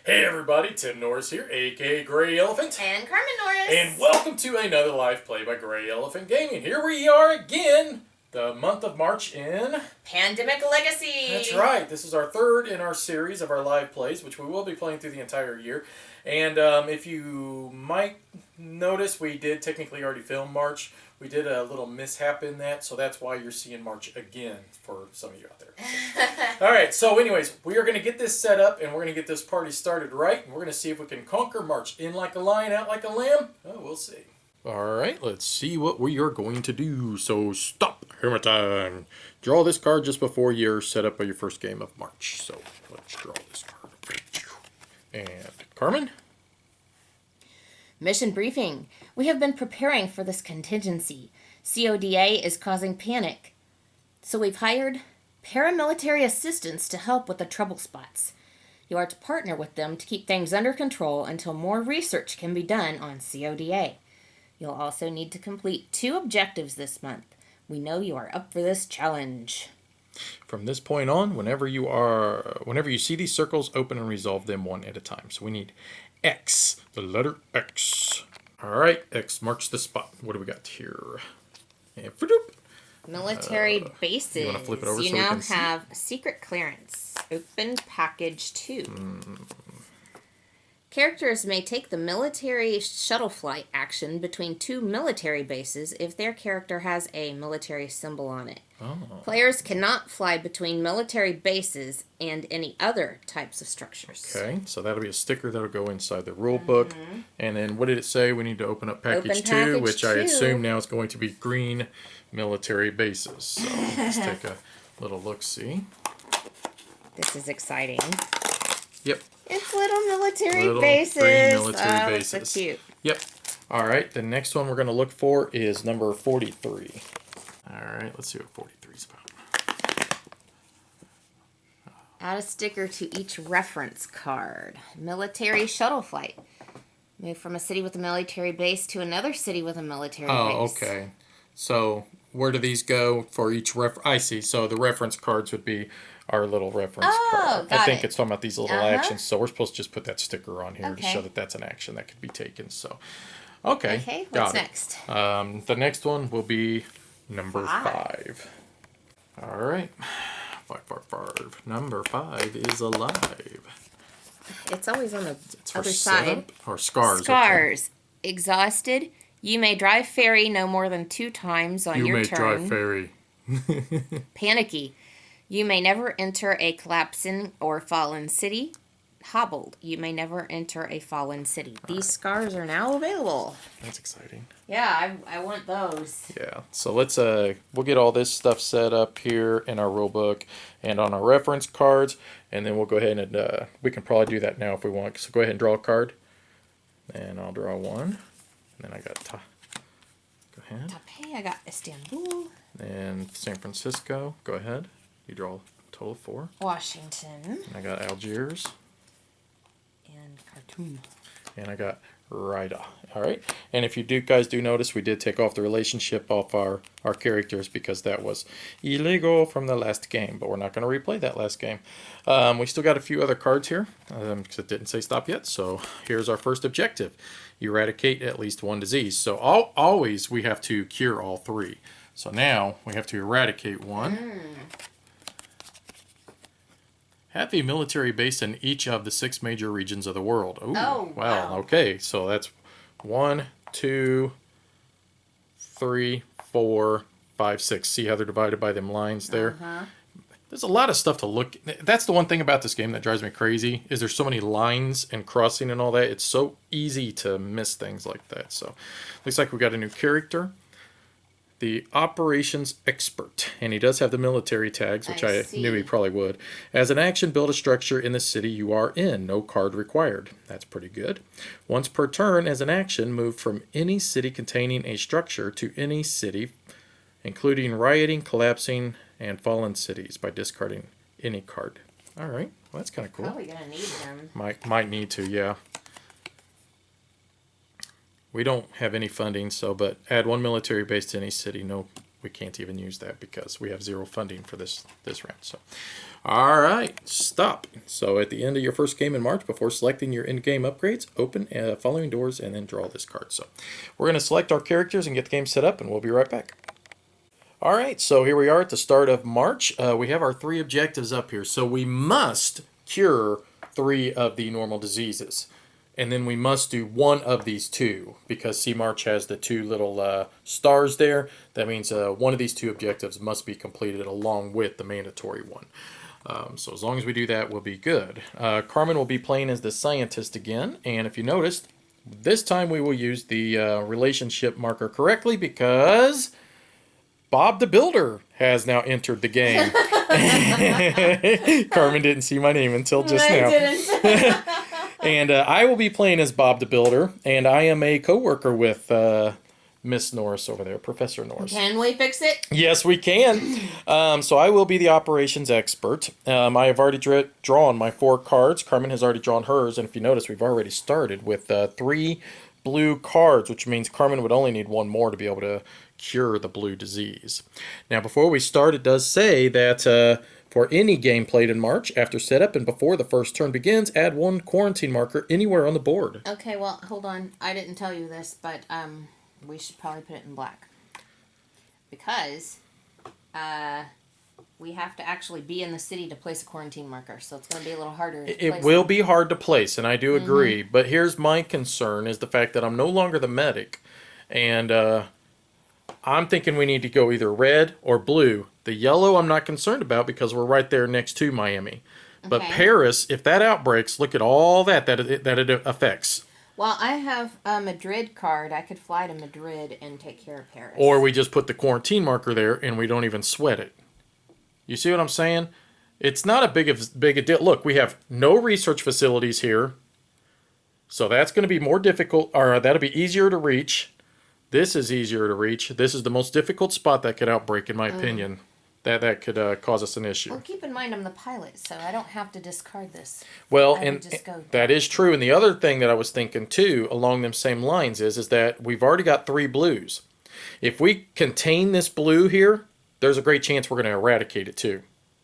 Hey everybody, Tim Norris here, aka GreyElephant. And Carmen Norris. And welcome to another live play by GreyElephant Gaming. Here we are again, the month of March in Pandemic Legacy. That's right. This is our third in our series of our live plays, which we will be playing through the entire year. And if you might notice, we did technically already film March. We did a little mishap in that, so that's why you're seeing March again for some of you out there. So. All right, so anyways, we are going to get this set up, and we're going to get this party started right, and we're going to see if we can conquer March. In like a lion, out like a lamb? Oh, we'll see. All right, let's see what we are going to do. So stop, hammer time. Draw this card just before you're set up by your first game of March. So let's draw this card. And Carmen? Mission briefing. We have been preparing for this contingency. CODA is causing panic. So we've hired paramilitary assistance to help with the trouble spots. You are to partner with them to keep things under control until more research can be done on CODA. You'll also need to complete 2 objectives this month. We know you are up for this challenge. From this point on, whenever you see these circles, open and resolve them one at a time. So we need X, the letter X. All right, X marks the spot. What do we got here? And military bases. You want to flip it over you so we now can see? have secret clearance. Open package 2. Characters may take the military shuttle flight action between 2 military bases if their character has a military symbol on it. Oh. Players cannot fly between military bases and any other types of structures. Okay, so that'll be a sticker that'll go inside the rule book. And then what did it say? We need to open up package 2, which I assume now is going to be green military bases. So let's take a little look-see. This is exciting. Yep. It's little military Little bases. green military bases. bases. So cute. Yep. All right, the next one we're going to look for is number 43. All right, let's see what 43 is about. Add a sticker to each reference card. Military shuttle flight. Move from a city with a military base to another city with a military base. Oh, okay. So where do these go for each I see. So the reference cards would be our little reference card. I think it's talking about these little actions. So we're supposed to just put that sticker on here to show that that's an action that could be taken. So, okay. What's next? The next one will be number 5. All right. 5. Number 5 is alive. It's always on the other side. side. Or scars. Scars. Okay. Exhausted. You may drive ferry no more than 2 times on your turn. You may drive ferry. Panicky. You may never enter a collapsing or fallen city. Hobbled. You may never enter a fallen city. These scars are now available. That's exciting. Yeah, I want those. Yeah. So let's we'll get all this stuff set up here in our rule book and on our reference cards, and then we'll go ahead and we can probably do that now if we want. So go ahead and draw a card, and I'll draw one. And then I got go ahead. Taipei. I got Istanbul. And San Francisco. Go ahead. You draw a total of 4. Washington. And I got Algiers. And Khartoum. And I got Rida. All right. And if you guys do notice, we did take off the relationship off our characters because that was illegal from the last game. But we're not going to replay that last game. We still got a few other cards here because it didn't say stop yet. So here's our first objective. Eradicate at least 1 disease. So always we have to cure all 3. So now we have to eradicate 1. Have a military base in each of the 6 major regions of the world. Ooh, wow. Okay, so that's 1, 2, 3, 4, 5, 6. See how they're divided by them lines there? There's a lot of stuff to look. That's the one thing about this game that drives me crazy is there's so many lines and crossing and all that. It's so easy to miss things like that. So looks like we got a new character. The operations expert, and he does have the military tags, which I knew he probably would. As an action, build a structure in the city you are in. No card required. That's pretty good. Once per turn, as an action, move from any city containing a structure to any city, including rioting, collapsing, and fallen cities by discarding any card. All right, well, that's kind of cool. Probably gonna need them. Might need to, yeah. We don't have any funding, but add 1 military base to any city. No we can't even use that because we have 0 funding for this round. So, all right, stop. So at the end of your first game in March, before selecting your in-game upgrades, open following doors and then draw this card. So we're going to select our characters and get the game set up, and we'll be right back. All right, so here we are at the start of March. We have our 3 objectives up here. So we must cure 3 of the normal diseases. And then we must do 1 of these 2, because see, March has the 2 little stars there. That means 1 of these 2 objectives must be completed along with the mandatory one. So as long as we do that, we'll be good. Carmen will be playing as the scientist again. And if you noticed, this time we will use the relationship marker correctly because Bob the Builder has now entered the game. Carmen didn't see my name until just now. I didn't. And I will be playing as Bob the Builder, and I am a co-worker with Miss Norris over there, Professor Norris. Can we fix it? Yes, we can. So I will be the operations expert. I have already drawn my 4 cards. Carmen has already drawn hers, and if you notice, we've already started with 3 blue cards, which means Carmen would only need 1 more to be able to cure the blue disease. Now, before we start, it does say that for any game played in March, after setup and before the first turn begins, add 1 quarantine marker anywhere on the board. Okay, well, hold on. I didn't tell you this, but we should probably put it in black. Because we have to actually be in the city to place a quarantine marker, so it's going to be a little harder to place. It will be hard to place, and I do agree. But here's my concern, is the fact that I'm no longer the medic, and I'm thinking we need to go either red or blue. The yellow I'm not concerned about because we're right there next to Miami. But Paris, if that outbreaks, look at all that it affects. Well, I have a Madrid card. I could fly to Madrid and take care of Paris. Or we just put the quarantine marker there and we don't even sweat it. You see what I'm saying? It's not a big a deal. Look, we have no research facilities here. So that's going to be more difficult, or that'll be easier to reach. This is easier to reach. This is the most difficult spot that could outbreak, in my opinion. That could cause us an issue. Well, keep in mind I'm the pilot, so I don't have to discard this. Well, and that is true. And the other thing that I was thinking, too, along them same lines is that we've already got 3 blues. If we contain this blue here, there's a great chance we're going to eradicate it, too.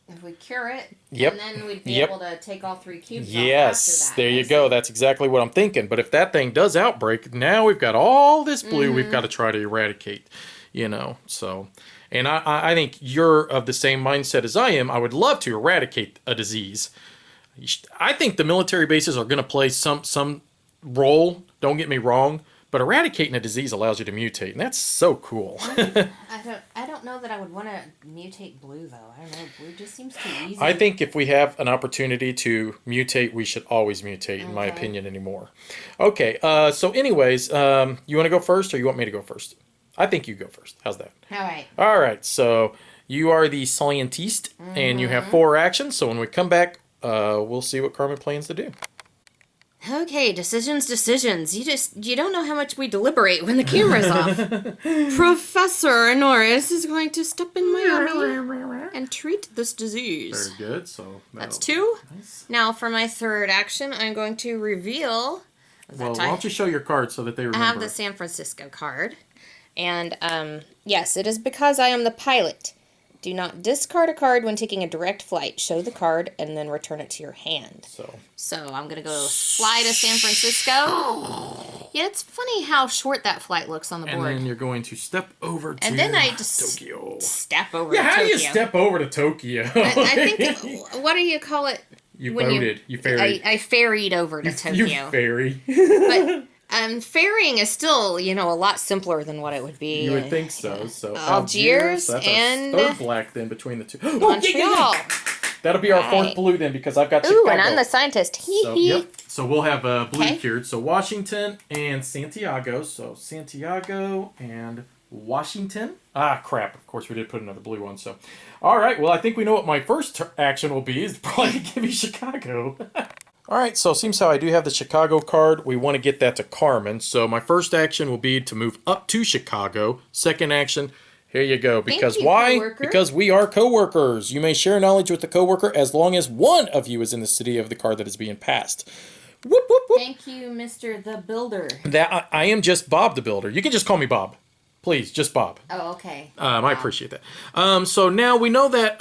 If we cure it, yep. and then we'd be able to take all 3 cubes off yes, after that. There you go. That's exactly what I'm thinking. But if that thing does outbreak, now we've got all this blue we've got to try to eradicate, so... And I think you're of the same mindset as I am. I would love to eradicate a disease. I think the military bases are going to play some role, don't get me wrong, but eradicating a disease allows you to mutate, and that's so cool. I don't know that I would want to mutate blue, though. I don't know. Blue just seems too easy. I think if we have an opportunity to mutate, we should always mutate, in my opinion, anymore. Okay, so anyways, you want to go first, or you want me to go first? I think you go first. How's that? All right. All right. So you are the scientist, and you have 4 actions. So when we come back, we'll see what Carmen plans to do. Okay, decisions. You don't know how much we deliberate when the camera's off. Professor Norris is going to step in Miami and treat this disease. Very good. So that's 2. Nice. Now for my 3rd action, I'm going to reveal. Well, why don't you show your card so that they remember? I have the San Francisco card. And, yes, it is because I am the pilot. Do not discard a card when taking a direct flight. Show the card and then return it to your hand. So I'm going to go fly to San Francisco. Yeah, it's funny how short that flight looks on the board. And then you're going to step over to Tokyo. And then I just step over to Tokyo. Yeah, how do you step over to Tokyo? I think, what do you call it? You boated. You ferried. I ferried over to Tokyo. You ferry. But ferrying is still, a lot simpler than what it would be. You would think so. So Algiers that's and our 3rd black then between the 2. Montreal. That'll be our 4th blue then because I've got Chicago. Ooh, and I'm the scientist. So we'll have blue cured. So Washington and Santiago. So Santiago and Washington. Ah, crap. Of course, we did put another blue one. So, all right. Well, I think we know what my first action will be. Is probably give me Chicago. All right, so it seems how I do have the Chicago card. We want to get that to Carmen. So my first action will be to move up to Chicago. Second action, here you go. Because Thank you, why? coworker. Because we are co-workers. You may share knowledge with the co-worker as long as one of you is in the city of the card that is being passed. Whoop, whoop, whoop. Thank you, Mr. the Builder. I am just Bob the Builder. You can just call me Bob. Please, just Bob. Oh, okay. I appreciate that. So now we know that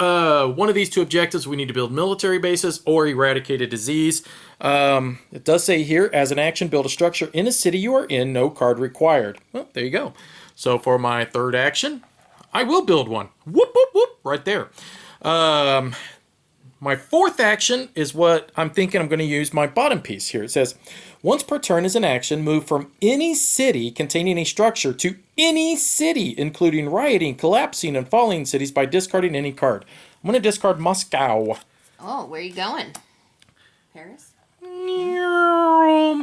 one of these two objectives, we need to build military bases or eradicate a disease. It does say here, as an action, build a structure in a city you are in, no card required. Well, there you go. So for my third action, I will build one. Whoop, whoop, whoop, right there. My fourth action is what I'm thinking I'm going to use my bottom piece here. It says, once per turn as an action, move from any city containing a structure to any city, including rioting, collapsing, and falling cities by discarding any card. I'm going to discard Moscow. Oh, where are you going? Paris?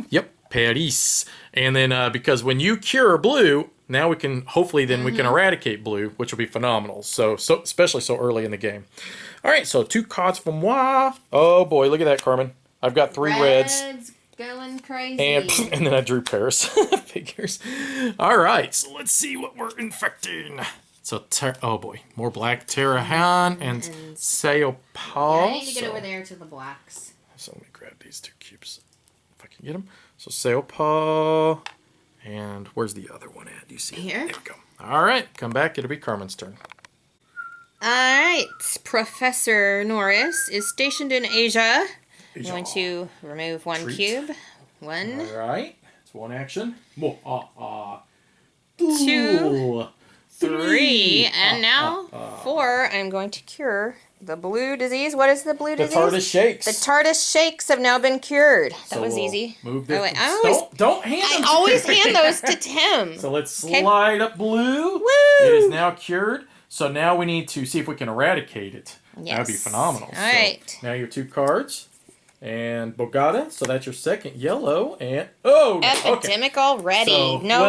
Yep, Paris. And then because when you cure blue, now we can, hopefully then we can eradicate blue, which will be phenomenal. So especially so early in the game. All right, so 2 cards from moi. Oh boy, look at that, Carmen. I've got 3 reds. Going crazy. And then I drew Paris. Figures. All right, so let's see what we're infecting. So, oh boy, more black. Tarahan and Seopal. Yeah, I need to get over there to the blacks. So let me grab these 2 cubes if I can get them. So Seopal. And where's the other one at? Do you see it? Here. There we go. All right, come back. It'll be Carmen's turn. All right. Professor Norris is stationed in Asia. I'm going to remove 1 cube. 1. All right. It's 1 action. 2. 3. And now 4. I'm going to cure the blue disease. What is the blue disease? The TARDIS shakes. The TARDIS shakes have now been cured. That So was we'll easy. Move this. Oh, wait, Don't hand them. I always hand those to Tim. So let's slide up blue. Woo! It is now cured. So now we need to see if we can eradicate it. Yes. That would be phenomenal. All right. Now your 2 cards. And Bogata. So that's your second yellow. And okay. Epidemic already. So, No.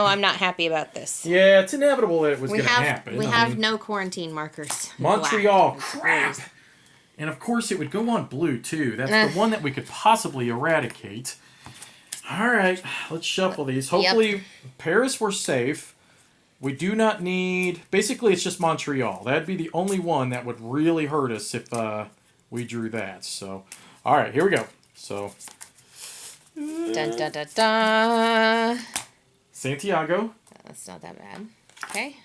I'm not happy about this. Yeah, it's inevitable that it was going to happen. We have no quarantine markers. Montreal. Black. Crap. And of course it would go on blue too. That's the one that we could possibly eradicate. All right. Let's shuffle these. Hopefully Paris we're safe. We do not need... Basically, it's just Montreal. That'd be the only one that would really hurt us if we drew that. So, all right, here we go. So... Dun, dun, dun, dun. Santiago. That's not that bad. Okay.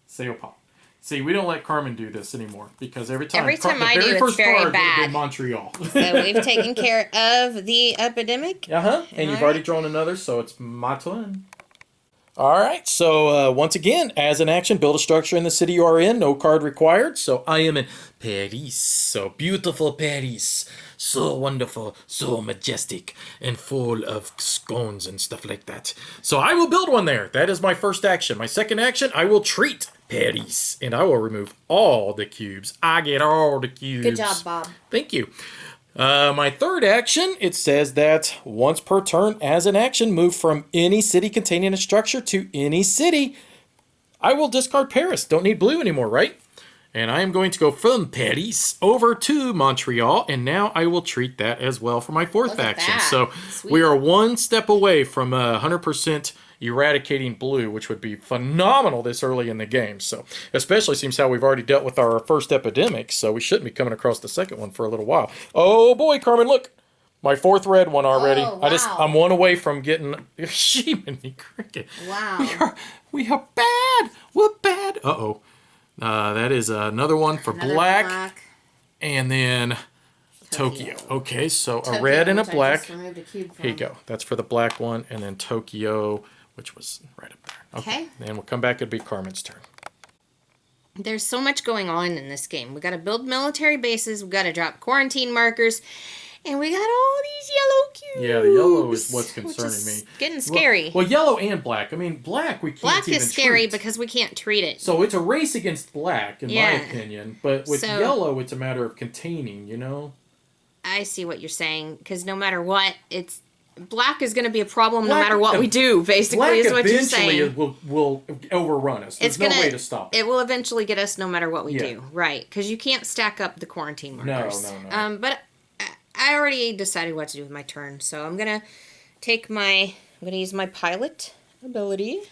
Seopal. See, we don't let Carmen do this anymore because every time I do, very it's first very card would have bad. been Montreal. So we've taken care of the epidemic. And you've already drawn another, so it's my turn. All right, so once again, as an action, build a structure in the city you are in, no card required. So I am in Paris, so beautiful Paris, so wonderful, so majestic, and full of scones and stuff like that. So I will build one there. That is my first action. My second action, I will treat Paris, and I will remove all the cubes. I get all the cubes. Good job, Bob. Thank you. My third action, it says that once per turn as an action, move from any city containing a structure to any city. I will discard Paris. Don't need blue anymore, right? And I am going to go from Paris over to Montreal, and now I will treat that as well for my fourth action. That. So Sweet. we are 1 step away from 100% eradicating blue, which would be phenomenal this early in the game. So especially seems how we've already dealt with our first epidemic, so we shouldn't be coming across the second one for a little while. Oh boy, Carmen, look. My 4th red one already. Oh, wow. I'm 1 away from getting Shimmy Cricket. Wow. We are bad. We're bad. Uh-oh. That is another one for Another black. And then Tokyo. Okay, so Tokyo, a red and a which I black. just removed a cube from. Here you go. That's for the black one. And then Tokyo, which was right up there. Okay. And we'll come back. It'll be Carmen's turn. There's so much going on in this game. We got to build military bases. We got to drop quarantine markers. And we got all these yellow cubes. Yeah, the yellow is what's concerning me. Getting scary. Well, yellow and black. I mean, black we can't Black even is scary treat. because we can't treat it. So it's a race against black, in my Yeah. opinion. But with So- yellow, it's a matter of containing, you know? I see what you're saying. Because no matter what, it's black is going to be a problem no Black- matter what we do, basically, Black is what you're eventually saying. will overrun us. There's no way to stop it. It will eventually get us no matter what we Yeah. do. Right. Because you can't stack up the quarantine markers. No. But I already decided what to do with my turn. So I'm going to use my pilot ability.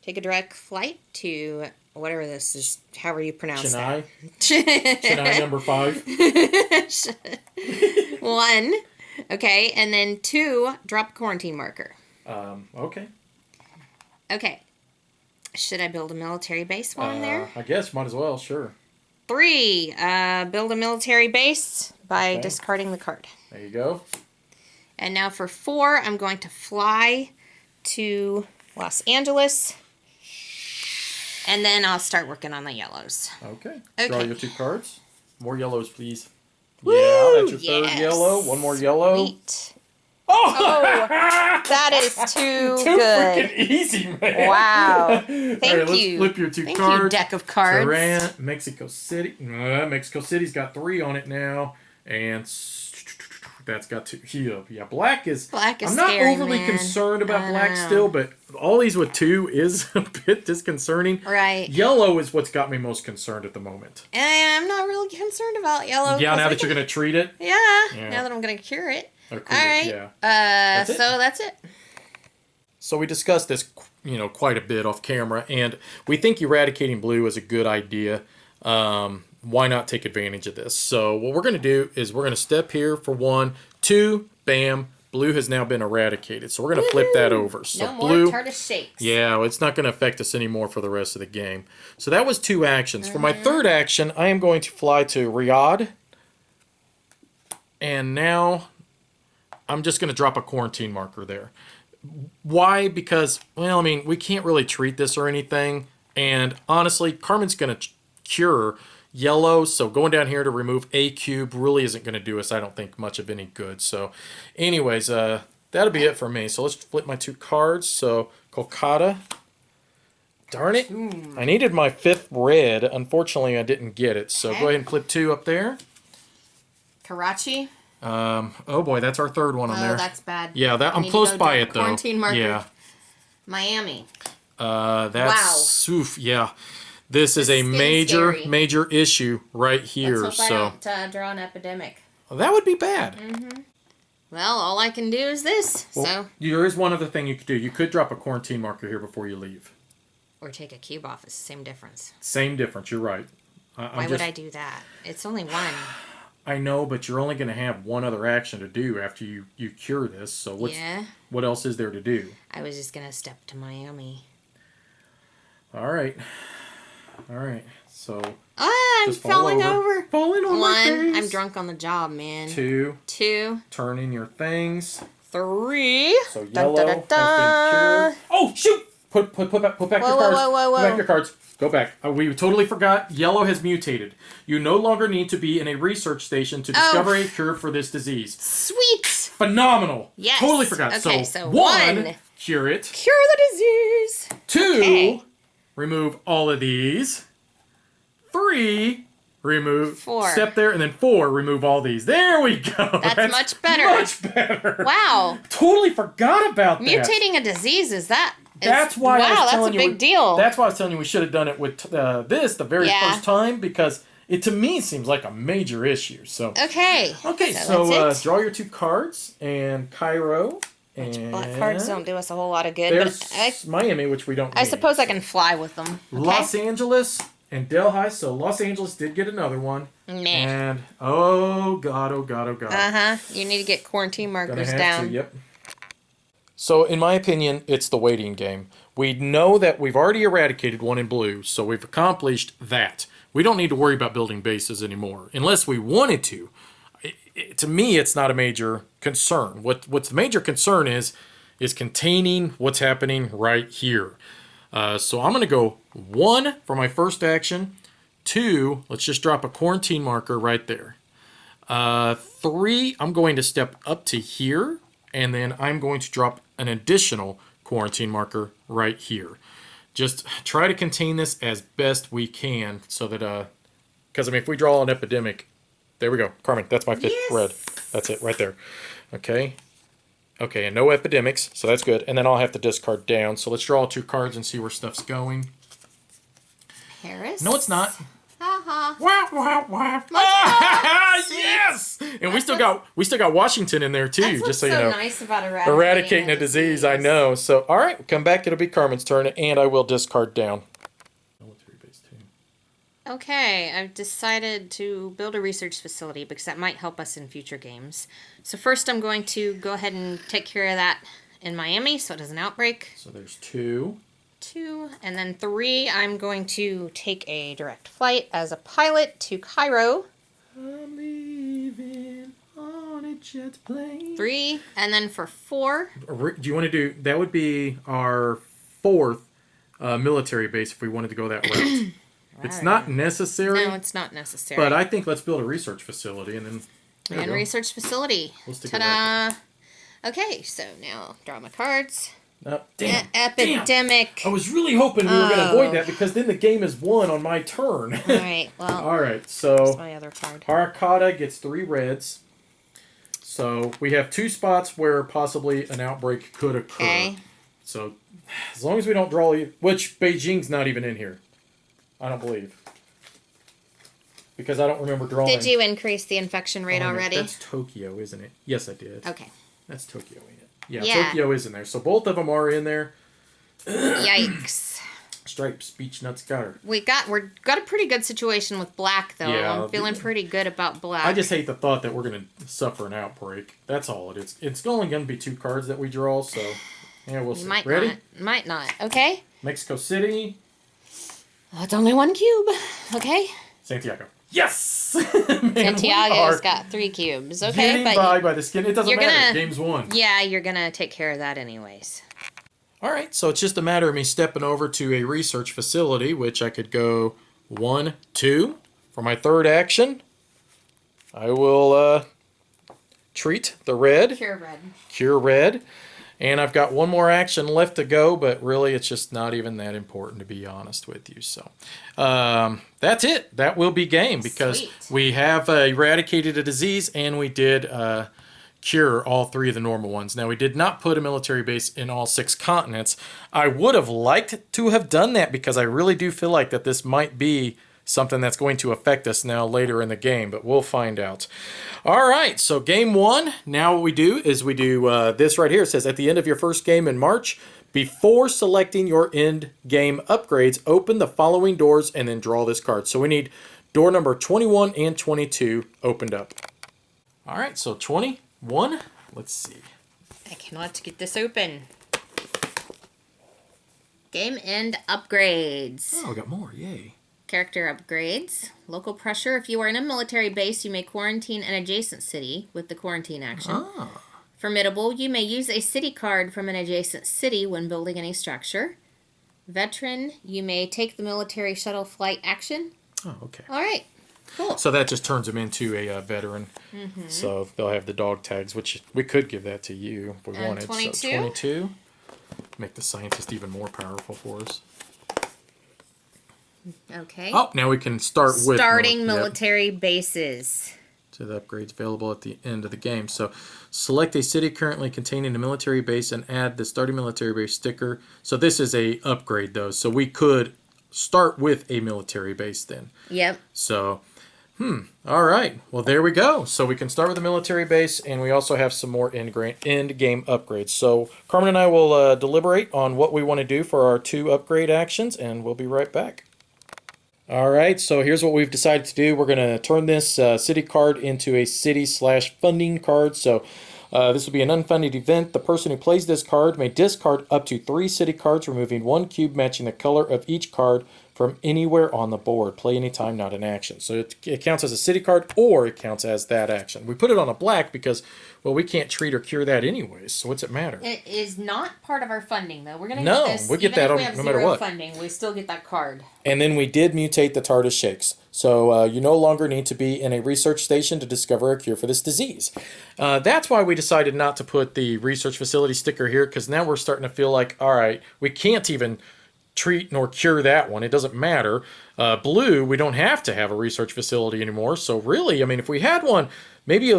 Take a direct flight to whatever this is, however you pronounce Chennai? that. Chennai number 5. 1. Okay. And then 2, drop quarantine marker. Okay. Okay. Should I build a military base while I'm there? I guess might as well. Sure. 3. Build a military base by Okay. discarding the card. There you go. And now for 4, I'm going to fly to Los Angeles. And then I'll start working on the yellows. Okay. Okay. Draw your 2 cards. More yellows, please. Woo! Yeah, that's your Yes. third yellow. One more yellow. Sweet. Oh! That is too Too good. freaking easy, man. Wow. All right, Thank let's you. flip your 2 Thank cards. you, deck of cards. Tehran, Mexico City. Mexico City's got 3 on it now. And that's got 2 here. Yeah, black is Black is I'm not scary, overly man. concerned about I black know. still, but all these with 2 is a bit disconcerting. Right. Yellow is what's got me most concerned at the moment. And I'm not really concerned about yellow. Yeah, 'cause now I that you're can- going to treat it. Yeah, Yeah. now that I'm going to cure it. Or All cool it, right. yeah. That's it. So that's it. So we discussed this, quite a bit off camera, and we think eradicating blue is a good idea. Why not take advantage of this? So what we're going to do is we're going to step here for 1, 2, bam, blue has now been eradicated. So we're going to flip that over. So No more blue, TARDIS shakes. yeah, it's not going to affect us anymore for the rest of the game. So that was 2 actions. For my third action, I am going to fly to Riyadh, and now I'm just going to drop a quarantine marker there. Why? Because, well, I mean, we can't really treat this or anything. And honestly, Carmen's going to cure yellow. So going down here to remove a cube really isn't going to do us, I don't think, much of any good. So anyways, that'll be it for me. So let's flip my 2 cards. So Kolkata. Darn it. I needed my 5th red. Unfortunately, I didn't get it. So go ahead and flip 2 up there. Karachi. Oh boy, that's our 3rd one on there. Oh, that's bad. Yeah, I I'm need to close go by down it though. quarantine marker. Yeah. Miami. That's oof, yeah. This is a is major, scary. major issue right here. Let's hope So I don't draw an epidemic. that would be bad. Well, all I can do is this. Well, there is one other thing you could do. You could drop a quarantine marker here before you leave. Or take a cube off. It's the same difference. Same difference. You're right. Why would I do that? It's only 1. I know, but you're only going to have one other action to do after you cure this. So what else is there to do? I was just going to step to Miami. All right. So I'm just fall falling over. Falling on my 1. face. I'm drunk on the job, man. 2. 2. Turn in your things. 3. So Dun, yellow dun, dun, has dun. been cured. Oh shoot! Put back your Whoa, cards. whoa. Put back your cards. Go back. We totally forgot. Yellow has mutated. You no longer need to be in a research station to discover a cure for this disease. Sweet. Phenomenal. Yes. Totally forgot. Okay, so so 1, 1. cure it. Cure the disease. 2, Okay. remove all of these. 3, remove. 4. Step there, and then 4, remove all these. There we go. That's much better. Much better. Wow. Totally forgot about that. Mutating a disease That's why I was that's telling a big deal. That's why I was telling you we should have done it with this the very Yeah. first time, because it to me seems like a major issue. So Okay. so that's it. draw your 2 cards and Cairo and Black cards don't do us a whole lot of good, there's but Miami, which we don't. I need. suppose I can fly with them. Okay? Los Angeles and Delhi. So Los Angeles did get another one, Meh. and oh god. You need to get quarantine Gonna markers have down. to, yep. So, in my opinion, it's the waiting game. We know that we've already eradicated 1 in blue, so we've accomplished that. We don't need to worry about building bases anymore, unless we wanted to. To me, it's not a major concern. What's the major concern is containing what's happening right here. So I'm going to go 1 for my first action. 2, let's just drop a quarantine marker right there. 3, I'm going to step up to here, and then I'm going to drop an additional quarantine marker right here. Just try to contain this as best we can so that, because I mean, if we draw an epidemic, there we go. Carmen, that's my 5th red. That's it right there. Okay, and no epidemics, so that's good. And then I'll have to discard down. So let's draw 2 cards and see where stuff's going. Paris? No, it's not. Haha. Wow. Yes! And we still got Washington in there too, That's just what's so you know. nice about Eradicating a disease, I know. So, all right, come back. It'll be Carmen's turn, and I will discard down. Military base 2. Okay, I've decided to build a research facility because that might help us in future games. So first I'm going to go ahead and take care of that in Miami so it doesn't outbreak. So there's 2. 2. And then 3, I'm going to take a direct flight as a pilot to Cairo. I'm leaving on a jet plane. 3. And then for 4. Do you want to do... That would be our 4th military base if we wanted to go that route. It's not necessary. No, it's not necessary. But I think let's build a research facility and then... And research facility. Ta-da! Okay, so now draw my cards. Damn. Epidemic. Damn. I was really hoping we were going to avoid that because then the game is won on my turn. All right, well. All right, so that's my other card. Harakata gets 3 reds. So we have 2 spots where possibly an outbreak could occur. Okay. So as long as we don't draw... Which Beijing's not even in here. I don't believe. Because I don't remember drawing... Did you increase the infection rate already? That's Tokyo, isn't it? Yes, I did. Okay. That's Tokyo, ain't it? Yeah, Tokyo is in there. So both of them are in there. Yikes. Stripes, beach nuts, got her. We're got a pretty good situation with black, though. Yeah, I'm feeling pretty good about black. I just hate the thought that we're going to suffer an outbreak. That's all it is. It's only going to be 2 cards that we draw, so yeah, we'll see. Ready? Might not. Okay. Mexico City. That's only 1 cube. Okay. Santiago. Yes! Man, Santiago's got 3 cubes. Okay, but by the skin. It doesn't matter. Game's won. Yeah, you're gonna take care of that anyways. All right, so it's just a matter of me stepping over to a research facility, which I could go 1, 2 for my 3rd action. I will treat the red. Cure red. Cure red. And I've got 1 more action left to go, but really it's just not even that important, to be honest with you. So that's it. That will be game because we have eradicated a disease and we did cure all 3 of the normal ones. Now, we did not put a military base in all 6 continents. I would have liked to have done that because I really do feel like that this might be something that's going to affect us now later in the game, but we'll find out. All right, so game 1. Now what we do is we do this right here. It says, at the end of your first game in March, before selecting your end game upgrades, open the following doors and then draw this card. So we need door number 21 and 22 opened up. All right, so 21. Let's see. I cannot get this open. Game end upgrades. Oh, we got more. Yay. Character upgrades. Local pressure. If you are in a military base, you may quarantine an adjacent city with the quarantine action. Ah. Formidable. You may use a city card from an adjacent city when building any structure. Veteran. You may take the military shuttle flight action. Oh, okay. All right. Cool. So that just turns them into a veteran. Mm-hmm. So they'll have the dog tags, which we could give that to you if we wanted. 22? So 22. Make the scientist even more powerful for us. Okay. Oh, now we can start with... Starting military bases. So the upgrades available at the end of the game. So select a city currently containing a military base and add the starting military base sticker. So this is a upgrade, though. So we could start with a military base then. Yep. So... All right. Well, there we go. So we can start with the military base, and we also have some more end game upgrades. So Carmen and I will deliberate on what we want to do for our 2 upgrade actions, and we'll be right back. All right. So here's what we've decided to do. We're going to turn this city card into a city/funding card. So this will be an unfunded event. The person who plays this card may discard up to 3 city cards, removing 1 cube matching the color of each card from anywhere on the board. Play anytime, not an action. So it counts as a city card, or it counts as that action. We put it on a black because, well, we can't treat or cure that anyways, so what's it matter? It is not part of our funding, though. We're going to No, get this. we get that even if we have no matter zero what. funding, we still get that card. And then we did mutate the TARDIS shakes. So you no longer need to be in a research station to discover a cure for this disease. That's why we decided not to put the research facility sticker here, because now we're starting to feel like, all right, we can't even treat nor cure that one. It doesn't matter. Blue, we don't have to have a research facility anymore. So really, I mean, if we had one, maybe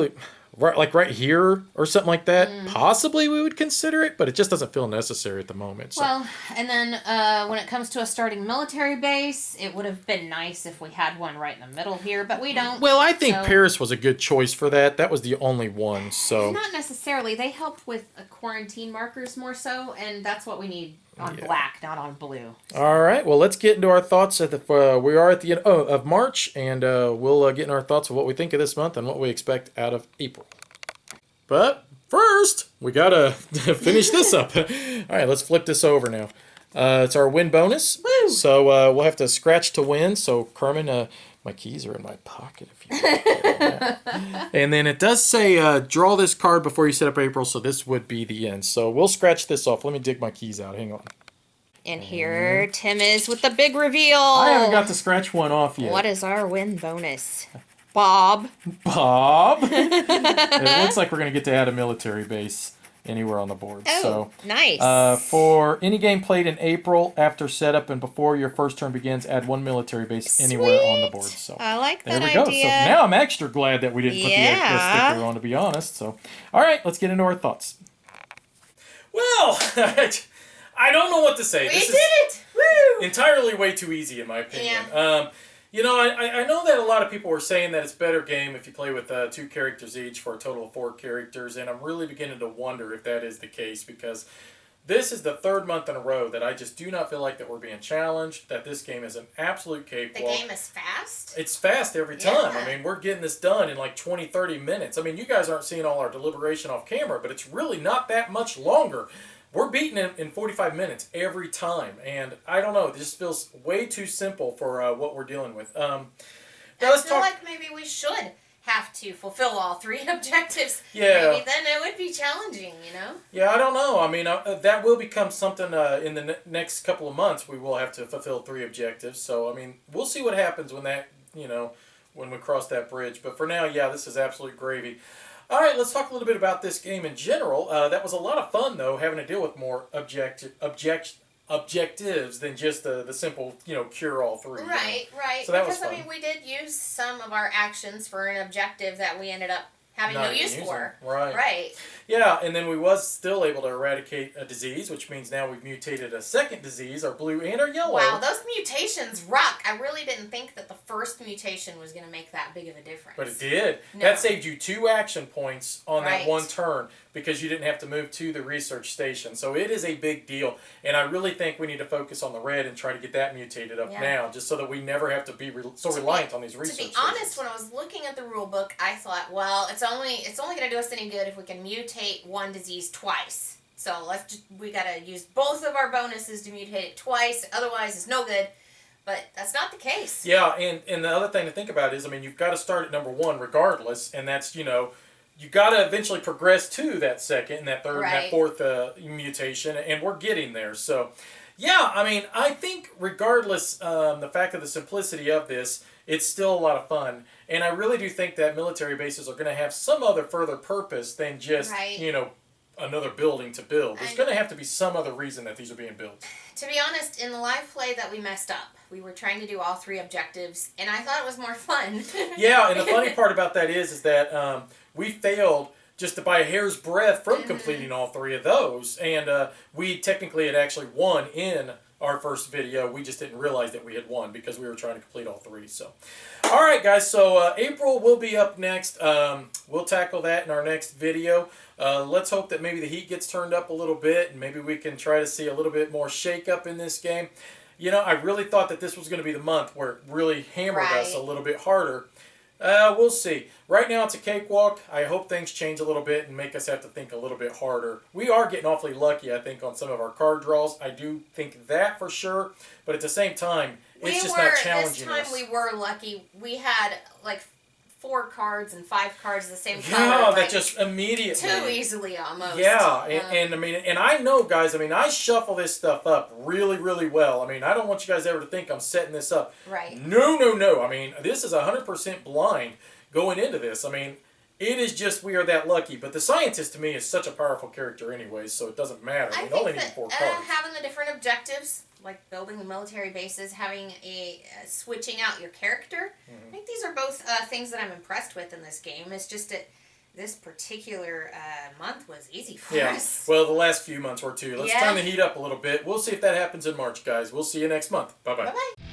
right here or something like that, possibly we would consider it, but it just doesn't feel necessary at the moment. So. Well, and then when it comes to a starting military base, it would have been nice if we had one right in the middle here, but we don't. Well, I think Paris was a good choice for that. That was the only one, so. Not necessarily. They helped with quarantine markers more so, and that's what we need on black, not on blue. All right, well, let's get into our thoughts. We are at the end of March, and we'll get into our thoughts of what we think of this month and what we expect out of April. But first, we got to finish this up. All right, let's flip this over now. It's our win bonus. Woo! So we'll have to scratch to win. So Kerman, my keys are in my pocket if you want. And then it does say draw this card before you set up April. So this would be the end. So we'll scratch this off. Let me dig my keys out. Hang on. And here Tim is with the big reveal. I haven't got to scratch one off yet. What is our win bonus? Bob. Bob. It looks like we're going to get to add a military base anywhere on the board. Oh, so, nice. For any game played in April after setup and before your first turn begins, add one military base anywhere on the board. So I like that there we go. idea. So now I'm extra glad that we didn't put the sticker on, to be honest. So, all right, let's get into our thoughts. Well, I don't know what to say. We This did is it! Woo! entirely way too easy, in my opinion. Yeah. You know, I know that a lot of people were saying that it's a better game if you play with 2 characters each for a total of 4 characters, and I'm really beginning to wonder if that is the case, because this is the 3rd month in a row that I just do not feel like that we're being challenged, that this game is an absolute cakewalk. The game is fast? It's fast every time. Yeah. I mean, we're getting this done in like 20, 30 minutes. I mean, you guys aren't seeing all our deliberation off camera, but it's really not that much longer. We're beating it in 45 minutes every time, and I don't know. It just feels way too simple for what we're dealing with. I feel like maybe we should have to fulfill all 3 objectives. Yeah. Maybe then it would be challenging, you know? Yeah, I don't know. I mean, that will become something in the next couple of months. We will have to fulfill 3 objectives. So, I mean, we'll see what happens when that, when we cross that bridge. But for now, yeah, this is absolute gravy. All right, let's talk a little bit about this game in general. That was a lot of fun, though, having to deal with more objectives than just the simple, cure all 3. Right, right. So that because, was fun. I mean, we did use some of our actions for an objective that we ended up having no use for. Right. Right. Yeah, and then we was still able to eradicate a disease, which means now we've mutated a second disease, our blue and our yellow. Wow, those mutations rock. I really didn't think that the first mutation was going to make that big of a difference. But it did. No. That saved you 2 action points on that Right. one turn because you didn't have to move to the research station. So it is a big deal. And I really think we need to focus on the red and try to get that mutated up now, just so that we never have to be reliant on these research stations. To be honest, when I was looking at the rule book, I thought, well, it's only going to do us any good if we can mutate one disease twice. So we got to use both of our bonuses to mutate it twice. Otherwise, it's no good. But that's not the case. Yeah, and the other thing to think about is, I mean, you've got to start at number 1 regardless, and that's, you've got to eventually progress to that second and that third and that fourth mutation, and we're getting there. So, yeah, I mean, I think regardless the fact of the simplicity of this, it's still a lot of fun. And I really do think that military bases are going to have some other further purpose than just, another building to build. There's going to have to be some other reason that these are being built. To be honest, in the live play that we messed up, we were trying to do all 3 objectives, and I thought it was more fun. Yeah, and the funny part about that is that we failed just by a hair's breadth from completing all 3 of those, and we technically had actually won in our first video. We just didn't realize that we had won because we were trying to complete all 3. So, all right, guys. So April will be up next. We'll tackle that in our next video. Let's hope that maybe the heat gets turned up a little bit, and maybe we can try to see a little bit more shake-up in this game. I really thought that this was going to be the month where it really hammered us a little bit harder. We'll see. Right now it's a cakewalk. I hope things change a little bit and make us have to think a little bit harder. We are getting awfully lucky, I think, on some of our card draws. I do think that for sure. But at the same time, it's just not challenging us. This time we were lucky. We had like 4 cards and 5 cards of the same color. Yeah, that just immediately. Too easily almost. Yeah, and I mean, and I know, guys, I mean, I shuffle this stuff up really, really well. I mean, I don't want you guys ever to think I'm setting this up. Right. No, no, no. I mean, this is 100% blind going into this. I mean, it is just we are that lucky. But the scientist, to me, is such a powerful character anyway, so it doesn't matter. I we think only need 4 cards. Having the different objectives, like building the military bases, having switching out your character, I think these are both things that I'm impressed with in this game. It's just that this particular month was easy for us. Well, the last few months were too. Let's Yeah. turn the heat up a little bit. We'll see if that happens in March, guys. We'll see you next month. Bye-bye. Bye-bye.